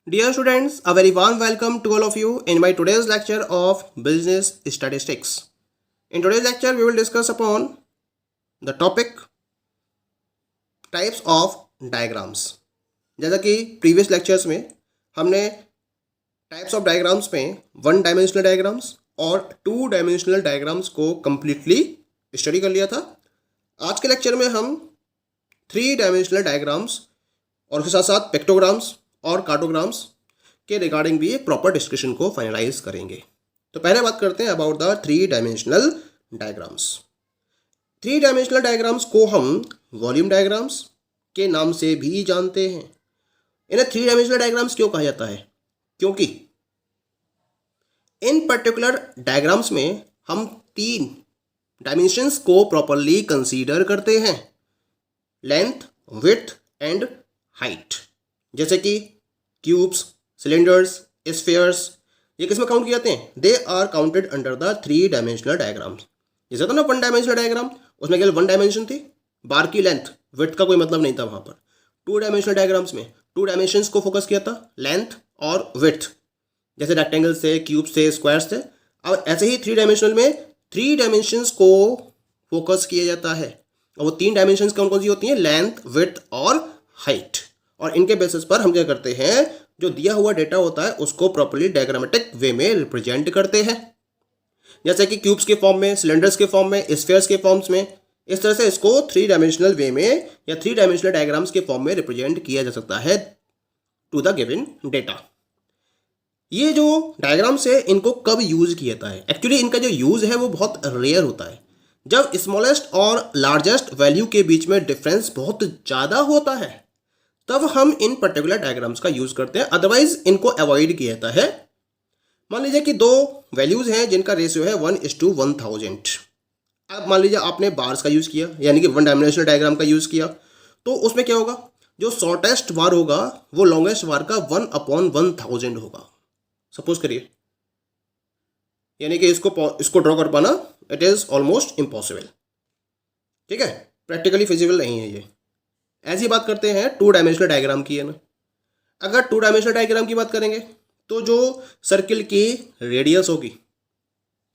Dear students, a very warm welcome to all of you in my today's lecture of Business Statistics. In today's lecture, we will discuss upon the topic Types of Diagrams. जैसा कि previous lectures में हमने Types of Diagrams में one dimensional diagrams और two dimensional diagrams को completely study कर लिया था. आज के लेक्चर में हम थ्री डायमेंशनल डायग्राम्स और उसके साथ साथ पिक्टोग्राम्स और कार्टोग्राम्स के रिगार्डिंग भी एक प्रॉपर डिस्कशन को फाइनलाइज करेंगे. तो पहले बात करते हैं about the three dimensional diagrams. Three dimensional diagrams को हम वॉल्यूम डायग्राम्स के नाम से भी जानते हैं. इन्हें थ्री डायमेंशनल डायग्राम्स क्यों कहा जाता है? क्योंकि इन पर्टिकुलर डायग्राम्स में हम तीन डायमेंशंस को प्रॉपरली कंसीडर करते हैं: लेंथ, विड्थ एंड हाइट. जैसे कि क्यूब्स, सिलेंडर्स, स्फीयर्स, ये किस में काउंट किए जाते हैं? They are counted under the three dimensional diagrams. जैसे था ना वन डायमेंशनल डायग्राम, उसमें केवल वन डायमेंशन थी, बार की लेंथ, विड्थ का कोई मतलब नहीं था वहाँ पर. टू डायमेंशनल डायग्राम्स में टू डायमेंशंस को फोकस किया था, लेंथ और विड्थ, जैसे रेक्टेंगल से, क्यूब से, स्क्वायर्स से. और ऐसे ही थ्री डायमेंशनल में थ्री डायमेंशंस को फोकस किया जाता है. और वो तीन डायमेंशंस कौन कौन सी होती हैं? लेंथ, विड्थ और हाइट. और इनके बेसिस पर हम क्या करते हैं, जो दिया हुआ डेटा होता है उसको प्रॉपर्ली डायग्रामेटिक वे में रिप्रेजेंट करते हैं. जैसे कि क्यूब्स के फॉर्म में, सिलेंडर्स के फॉर्म में, स्फीयर्स के फॉर्म्स में. इस तरह से इसको थ्री डायमेंशनल वे में या थ्री डायमेंशनल डायग्राम्स के फॉर्म में रिप्रेजेंट किया जा सकता है टू द गिवन डेटा. ये जो डायग्राम्स है इनको कब यूज किया जाता है? एक्चुअली इनका जो यूज है वो बहुत रेयर होता है. जब स्मॉलेस्ट और लार्जेस्ट वैल्यू के बीच में डिफरेंस बहुत ज़्यादा होता है तब हम इन पर्टिकुलर डायग्राम्स का यूज करते हैं. अदरवाइज इनको अवॉइड किया जाता है. मान लीजिए कि दो वैल्यूज हैं जिनका रेशियो है 1:1000. अब मान लीजिए आपने बार्स का यूज किया, यानी कि वन डायमेंशनल डायग्राम का यूज किया, तो उसमें क्या होगा? जो शॉर्टेस्ट बार होगा वो लॉन्गेस्ट बार का 1/1000 होगा. सपोज करिए, यानी कि इसको ड्रॉ कर पाना इट इज ऑलमोस्ट इम्पॉसिबल. ठीक है, प्रैक्टिकली फिजिबल नहीं है ये. ऐसी बात करते हैं टू डायमेंशनल डायग्राम की, है ना. अगर टू डायमेंशनल डायग्राम की बात करेंगे तो जो सर्किल की रेडियस होगी,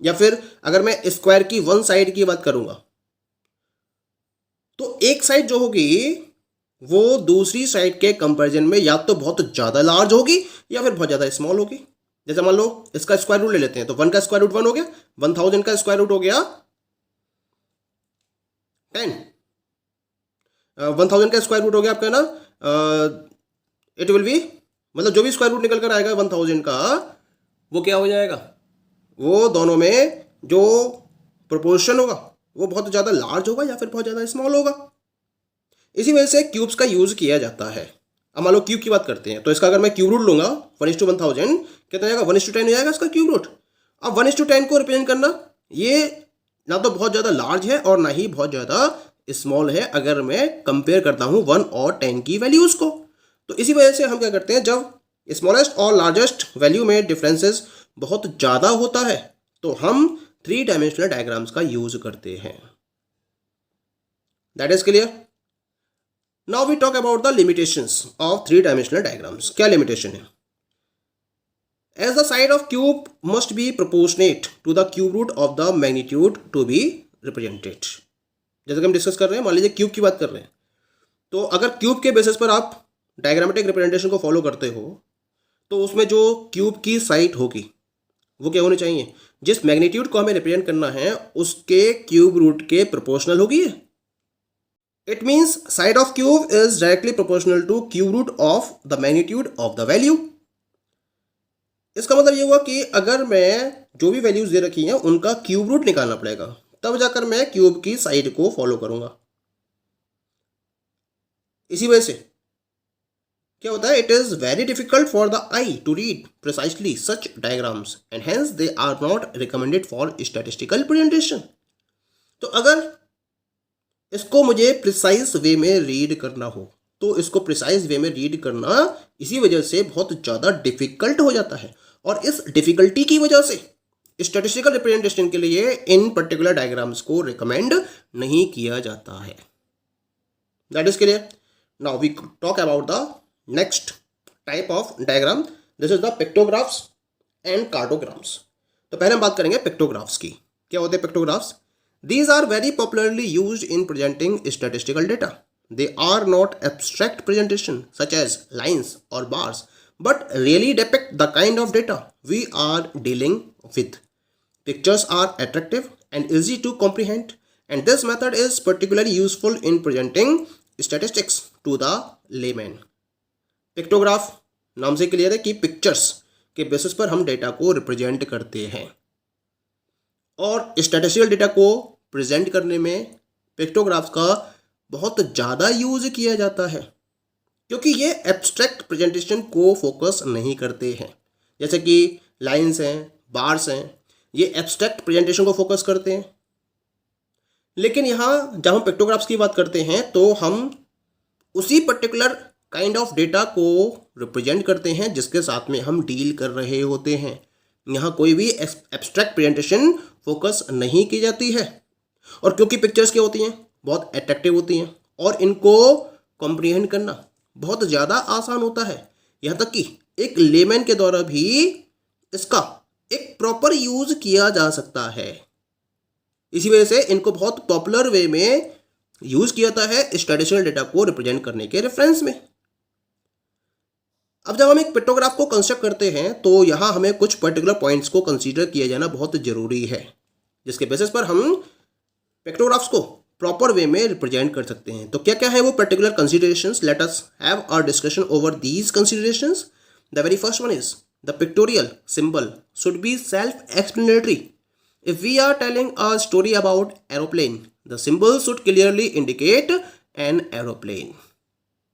या फिर अगर मैं स्क्वायर की वन साइड की बात करूंगा, तो एक साइड जो होगी वो दूसरी साइड के कंपैरिजन में या तो बहुत ज़्यादा लार्ज होगी या फिर बहुत ज़्यादा स्मॉल होगी. जैसे मान लो इसका स्क्वायर रूट ले लेते हैं, तो वन का स्क्वायर रूट 1 हो गया, 1000 का स्क्वायर रूट हो गया 10. 1000 का स्क्वायर रूट हो गया आपका ना, इट विल बी, मतलब जो भी स्क्वायर रूट निकल कर आएगा 1000 का, वो क्या हो जाएगा? वो दोनों में जो प्रोपोर्शन होगा वो बहुत ज़्यादा लार्ज होगा या फिर बहुत ज़्यादा स्मॉल होगा. इसी वजह से क्यूब्स का यूज़ किया जाता है. अब मान लो क्यूब की बात करते हैं, तो इसका अगर मैं क्यूब रूट लूँगा 1:1000, कितना जाएगा? 1:10 हो जाएगा इसका क्यूब रूट. अब 1:10 को रिप्रेजेंट करना, ये ना तो बहुत ज़्यादा लार्ज है और ना ही बहुत ज़्यादा स्मॉल है अगर मैं कंपेयर करता हूँ 1 और 10 की वैल्यूज़ को. तो इसी वजह से हम क्या करते हैं, जब स्मॉलेस्ट और लार्जेस्ट वैल्यू में डिफरेंसेस बहुत ज़्यादा होता है तो हम थ्री डायमेंशनल डायग्राम्स का यूज करते हैं. That is clear. Now we talk about the limitations of three dimensional diagrams. क्या लिमिटेशन है? As the side of cube must be proportionate to the cube root of the magnitude to be represented. जैसे कि हम discuss कर रहे हैं, मान लीजिए क्यूब की बात कर रहे हैं, तो अगर क्यूब के बेसिस पर आप डायग्रामेटिक रिप्रेजेंटेशन को फॉलो करते हो तो उसमें जो क्यूब की साइड होगी वो क्या होनी चाहिए? जिस मैग्नीट्यूड को हमें रिप्रेजेंट करना है उसके क्यूब रूट के प्रोपोर्शनल होगी. It means side of cube is directly proportional to cube root of the magnitude of the value. इसका मतलब ये हुआ कि अगर मैं जो भी वैल्यूज दे रखी हैं उनका क्यूब रूट निकालना पड़ेगा, तब जाकर मैं क्यूब की साइड को फॉलो करूंगा. इसी वजह से क्या होता है, it is very difficult for the eye to read precisely such diagrams and hence they are not recommended for statistical representation. तो अगर इसको मुझे प्रिसाइज वे में रीड करना हो तो इसको प्रिसाइज वे में रीड करना इसी वजह से बहुत ज़्यादा डिफिकल्ट हो जाता है. और इस डिफिकल्टी की वजह से स्टैटिस्टिकल रिप्रेजेंटेशन के लिए इन पर्टिकुलर डायग्राम्स को रिकमेंड नहीं किया जाता है. That is clear. Now we talk about the next type of diagram, this is the pictographs and cartograms. तो पहले हम बात करेंगे पिक्टोग्राफ्स की। क्या होते हैं pictographs? These are very popularly used in presenting statistical data. They are not abstract presentation such as lines or bars, but really depict the kind of data we are dealing with. Pictures are attractive and easy to comprehend, and this method is particularly useful in presenting statistics to the layman. Pictograph नाम से clear है कि pictures के basis पर हम data को represent करते हैं, और स्टैटिस्टिकल डेटा को प्रेजेंट करने में पिक्टोग्राफ्स का बहुत ज़्यादा यूज़ किया जाता है, क्योंकि ये एब्स्ट्रैक्ट प्रेजेंटेशन को फोकस नहीं करते हैं। जैसे कि लाइंस हैं, बार्स हैं, ये एब्स्ट्रैक्ट प्रेजेंटेशन को फोकस करते हैं। लेकिन यहाँ जब हम पिक्टोग्राफ्स की बात करते हैं तो हम उसी पर्टिकुलर काइंड ऑफ डेटा को रिप्रेजेंट करते हैं जिसके साथ में हम डील कर रहे होते हैं। यहाँ कोई भी एब्स्ट्रैक्ट प्रेजेंटेशन फोकस नहीं की जाती है। और क्योंकि पिक्चर्स क्या होती हैं, बहुत अट्रैक्टिव होती हैं, और इनको कॉम्प्रिहेंड करना बहुत ज़्यादा आसान होता है, यहाँ तक कि एक लेमैन के द्वारा भी इसका एक प्रॉपर यूज़ किया जा सकता है। इसी वजह से इनको बहुत पॉपुलर वे में यूज़ किया जाता है स्टैटिस्टिकल डेटा को रिप्रेजेंट करने के रेफरेंस में। अब जब हम एक पिक्टोग्राफ को कंस्ट्रक्ट करते हैं तो यहाँ हमें कुछ पर्टिकुलर पॉइंट्स को कंसीडर किया जाना बहुत ज़रूरी है, जिसके बेसिस पर हम पिक्टोग्राफ्स को प्रॉपर वे में रिप्रेजेंट कर सकते हैं। तो क्या क्या है वो particular considerations? Let us have our discussion over these considerations. The very first one is the pictorial symbol should be self explanatory. If we are telling a story about aeroplane, the symbol should clearly indicate an aeroplane.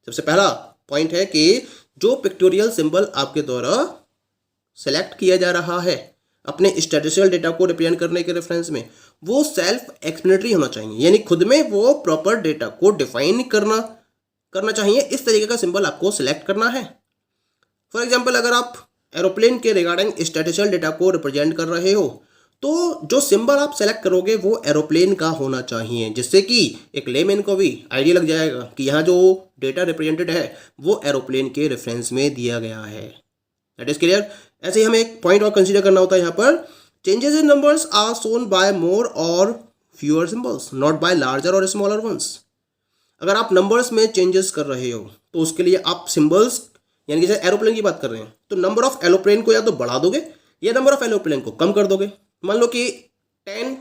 सबसे पहला point है कि जो pictorial symbol आपके द्वारा select किया जा रहा है अपने स्टैटिस्टिकल डेटा को रिप्रेजेंट करने के रेफरेंस में, वो सेल्फ एक्सप्लेनेटरी होना चाहिए, यानी खुद में वो प्रॉपर डेटा को डिफाइन करना चाहिए। इस तरीके का सिंबल आपको सिलेक्ट करना है। फॉर एग्जांपल, अगर आप एरोप्लेन के रिगार्डिंग स्टैटिस्टिकल डेटा को रिप्रेजेंट कर रहे हो तो जो सिंबल आप सेलेक्ट करोगे वो एरोप्लेन का होना चाहिए, जिससे कि एक लेमैन को भी आइडिया लग जाएगा कि यहाँ जो डेटा रिप्रेजेंटेड है वो एरोप्लेन के रेफरेंस में दिया गया है। That is clear. ऐसे ही हमें एक पॉइंट और कंसीडर करना होता है यहाँ पर, changes in numbers are shown by more or fewer symbols, not by larger or smaller ones. अगर आप नंबर्स में चेंजेस कर रहे हो तो उसके लिए आप सिंबल्स, यानी कि जैसे एरोप्लेन की बात कर रहे हैं तो नंबर ऑफ एरोप्लेन को या तो बढ़ा दोगे या नंबर ऑफ एरोप्लेन को कम कर दोगे। मान लो कि 10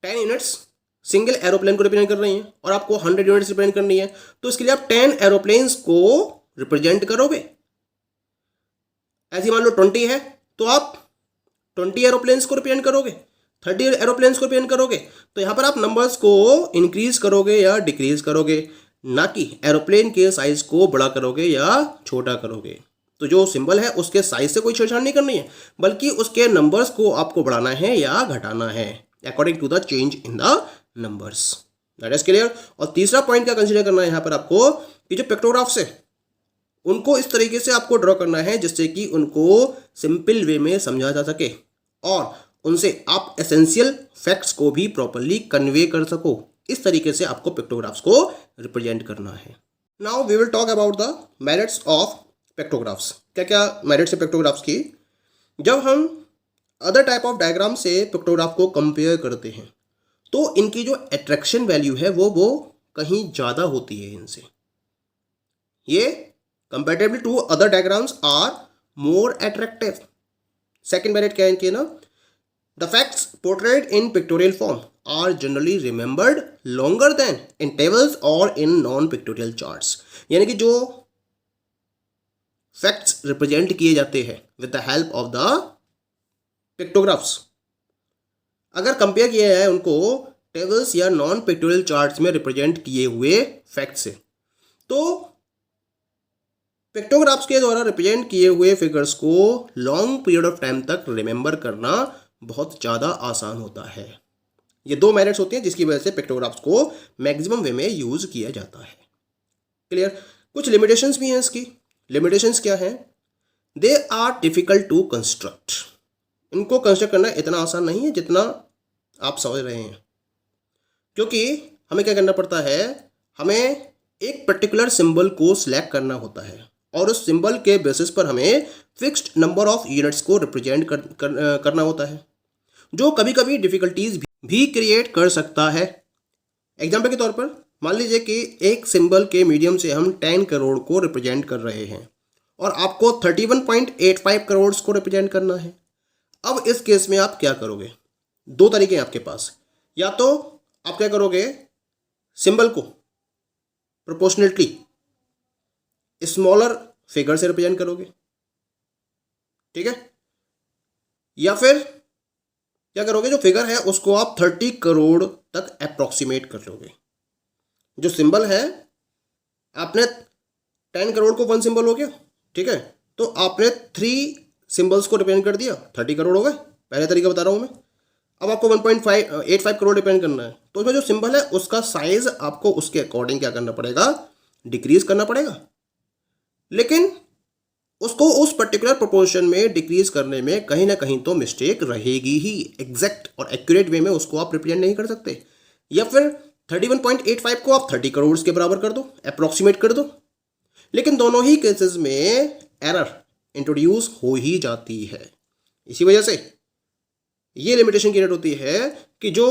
यूनिट्स सिंगल एरोप्लेन को रिप्रेजेंट कर रही हैं और आपको 100 यूनिट्स रिप्रेजेंट करनी है, तो इसके लिए आप 10 एरोप्लेन्स को रिप्रेजेंट करोगे। ऐसे मान लो 20 है तो आप 20 एरोप्लेन्स को रिप्रेजेंट करोगे, 30 एरोप्लेन्स को रिप्रेजेंट करोगे। तो यहाँ पर आप नंबर्स को इंक्रीज करोगे या डिक्रीज करोगे, ना कि एरोप्लेन के साइज को बड़ा करोगे या छोटा करोगे। तो जो सिंबल है उसके साइज से कोई छेड़छाड़ नहीं करनी है, बल्कि उसके नंबर्स को आपको बढ़ाना है या घटाना है according to the change in the numbers. That is clear. और तीसरा पॉइंट क्या कंसीडर करना है यहाँ पर आपको, कि जो पिक्टोग्राफ्स है उनको इस तरीके से आपको ड्रॉ करना है जिससे कि उनको सिंपल वे में समझा जा सके और उनसे आप एसेंशियल फैक्ट्स को भी प्रॉपरली कन्वे कर सको। इस तरीके से आपको पिक्टोग्राफ्स को रिप्रेजेंट करना है। Now we will talk about the merits of pictographs. क्या क्या मेरिट्स है पिक्टोग्राफ्स की? जब हम अदर टाइप ऑफ डायग्राम से पिक्टोग्राफ को कंपेयर करते हैं तो इनकी जो अट्रैक्शन वैल्यू है वो कहीं ज़्यादा होती है इनसे। ये comparatively to other diagrams are more attractive. Second merit क्या है इनके ना, the facts portrayed in pictorial form are generally remembered longer than in tables और इन नॉन पिक्टोरियल चार्ट्स। यानी कि जो फैक्ट्स रिप्रेजेंट किए जाते हैं with the help of the pictographs, अगर कंपेयर किया जाए उनको टेबल्स या नॉन पिक्टोरियल चार्ट्स में रिप्रेजेंट किए हुए फैक्ट से, तो पिक्टोग्राफ्स के द्वारा रिप्रेजेंट किए हुए फिगर्स को लॉन्ग पीरियड ऑफ टाइम तक रिमेंबर करना बहुत ज़्यादा आसान होता है। ये दो मेरिट्स होती हैं जिसकी वजह से पिक्टोग्राफ्स को मैक्सिमम वे में यूज किया जाता है। क्लियर। कुछ लिमिटेशंस भी हैं इसकी। लिमिटेशंस क्या हैं? They are difficult to construct. इनको कंस्ट्रक्ट करना इतना आसान नहीं है जितना आप समझ रहे हैं, क्योंकि हमें क्या करना पड़ता है, हमें एक पर्टिकुलर सिंबल को सिलेक्ट करना होता है और उस सिंबल के बेसिस पर हमें फिक्स्ड नंबर ऑफ यूनिट्स को रिप्रेजेंट करना होता है, जो कभी कभी डिफ़िकल्टीज भी क्रिएट कर सकता है। एग्जाम्पल के तौर पर मान लीजिए कि एक सिंबल के मीडियम से हम 10 करोड़ को रिप्रेजेंट कर रहे हैं और आपको 31.85 करोड़ को रिप्रेजेंट करना है। अब इस केस में आप क्या करोगे? दो तरीके हैं आपके पास। या तो आप क्या करोगे, सिंबल को प्रोपोर्शनली स्मॉलर फिगर से रिप्रेजेंट करोगे, ठीक है, या फिर क्या करोगे, जो फिगर है उसको आप 30 करोड़ तक अप्रोक्सीमेट कर लोगे। जो सिंबल है, आपने 10 करोड़ को 1 सिंबल हो गया, ठीक है, तो आपने 3 सिंबल्स को रिप्रेजेंट कर दिया, 30 करोड़ हो गए। पहले तरीका बता रहा हूँ मैं। अब आपको 1.85 करोड़ रिप्रेजेंट करना है, तो इसमें जो सिंबल है उसका साइज आपको उसके अकॉर्डिंग क्या करना पड़ेगा, डिक्रीज करना पड़ेगा। लेकिन उसको उस पर्टिकुलर प्रोपोर्शन में डिक्रीज करने में कहीं ना कहीं तो मिस्टेक रहेगी ही। एग्जैक्ट और एक्यूरेट वे में उसको आप रिप्रेजेंट नहीं कर सकते। या फिर 31.85 को आप 30 करोड़ के बराबर कर दो, अप्रोक्सीमेट कर दो। लेकिन दोनों ही केसेस में एरर इंट्रोड्यूस हो ही जाती है। इसी वजह से ये लिमिटेशन क्रिएट होती है कि जो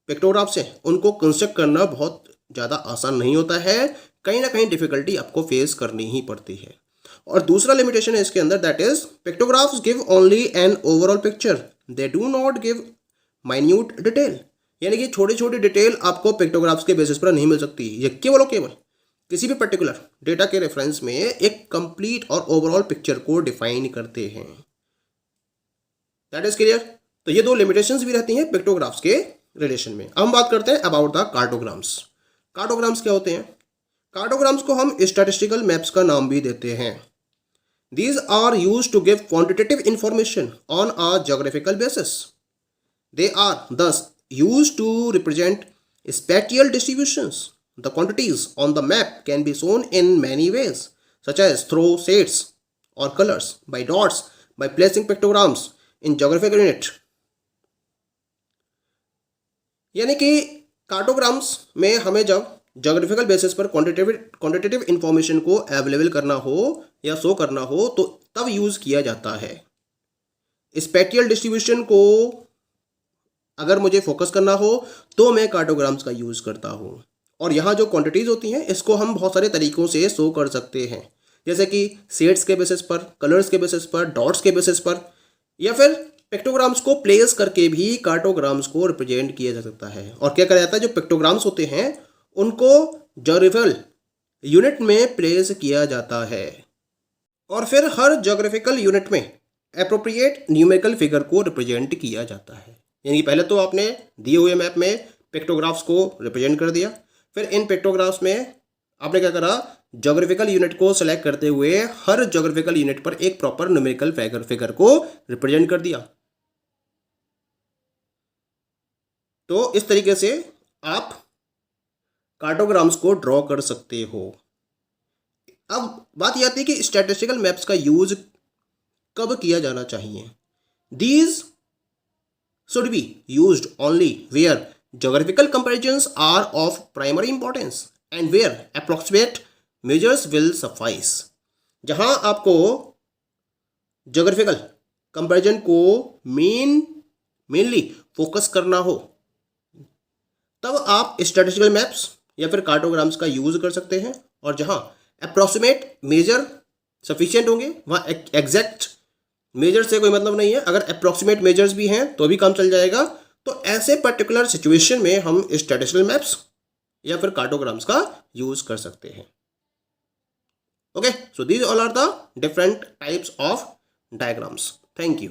पिक्टोग्राफ्स हैं उनको कंस्ट्रक्ट करना बहुत ज़्यादा आसान नहीं होता है, कहीं ना कहीं डिफिकल्टी आपको फेस करनी ही पड़ती है। और दूसरा लिमिटेशन है इसके अंदर, that is pictographs give only an overall picture, they do not give minute detail. यानी कि छोटी छोटी डिटेल आपको पिक्टोग्राफ्स के बेसिस पर नहीं मिल सकती। ये केवल किसी भी पर्टिकुलर डेटा के रेफरेंस में एक कंप्लीट और ओवरऑल पिक्चर को डिफाइन करते हैं। That is clear. तो ये दो लिमिटेशंस भी रहती हैं पिक्टोग्राफ्स के रिलेशन में। अब हम बात करते हैं अबाउट द कार्टोग्राम्स। कार्टोग्राम्स क्या होते हैं? कार्टोग्राम्स को हम स्टैटिस्टिकल मैप्स का नाम भी देते हैं। These are used to give quantitative information on a geographical basis. They are thus used to represent spatial distributions. The quantities on the map can be shown in many ways, such as through shades or colors, by dots, by placing pictograms in geographical unit. यानी कि कार्टोग्राम्स में हमें जब geographical basis पर quantitative information को available करना हो या शो करना हो तो तब यूज़ किया जाता है। स्पेटियल डिस्ट्रीब्यूशन को अगर मुझे फोकस करना हो तो मैं कार्टोग्राम्स का यूज़ करता हूँ। और यहाँ जो क्वांटिटीज़ होती हैं इसको हम बहुत सारे तरीक़ों से शो कर सकते हैं, जैसे कि शेड्स के बेसिस पर, कलर्स के बेसिस पर, डॉट्स के बेसिस पर, या फिर पिक्टोग्राम्स को प्लेस करके भी कार्टोग्राम्स को रिप्रेजेंट किया जा सकता है। और क्या करा जाता है, जो पिक्टोग्राम्स होते हैं उनको ज्योग्राफिकल यूनिट में प्लेस किया जाता है और फिर हर ज्योग्राफिकल यूनिट में एप्रोप्रिएट न्यूमेरिकल फिगर को रिप्रेजेंट किया जाता है। यानी कि पहले तो आपने दिए हुए मैप में पिक्टोग्राफ्स को रिप्रेजेंट कर दिया, फिर इन पिक्टोग्राफ्स में आपने क्या करा, ज्योग्राफिकल यूनिट को सेलेक्ट करते हुए हर ज्योग्राफिकल यूनिट पर एक प्रॉपर न्यूमेरिकल फिगर को रिप्रेजेंट कर दिया। तो इस तरीके से आप कार्टोग्राम्स को ड्रॉ कर सकते हो। अब बात यह आती है कि स्टैटिस्टिकल मैप्स का यूज कब किया जाना चाहिए। These should be used only where geographical comparisons are of primary importance and where approximate measures will suffice. जहां आपको ज्योग्राफिकल कंपैरिजन को मेनली फोकस करना हो तब आप स्टैटिस्टिकल मैप्स या फिर कार्टोग्राम्स का यूज़ कर सकते हैं। और जहां अप्रोक्सीमेट मेजर सफिशिएंट होंगे वहां एग्जैक्ट मेजर से कोई मतलब नहीं है, अगर अप्रोक्सीमेट मेजर्स भी हैं तो भी काम चल जाएगा। तो ऐसे पर्टिकुलर सिचुएशन में हम स्टैटिस्टिकल मैप्स या फिर कार्टोग्राम्स का यूज़ कर सकते हैं। Okay, so these all are the different types of diagrams. Thank you.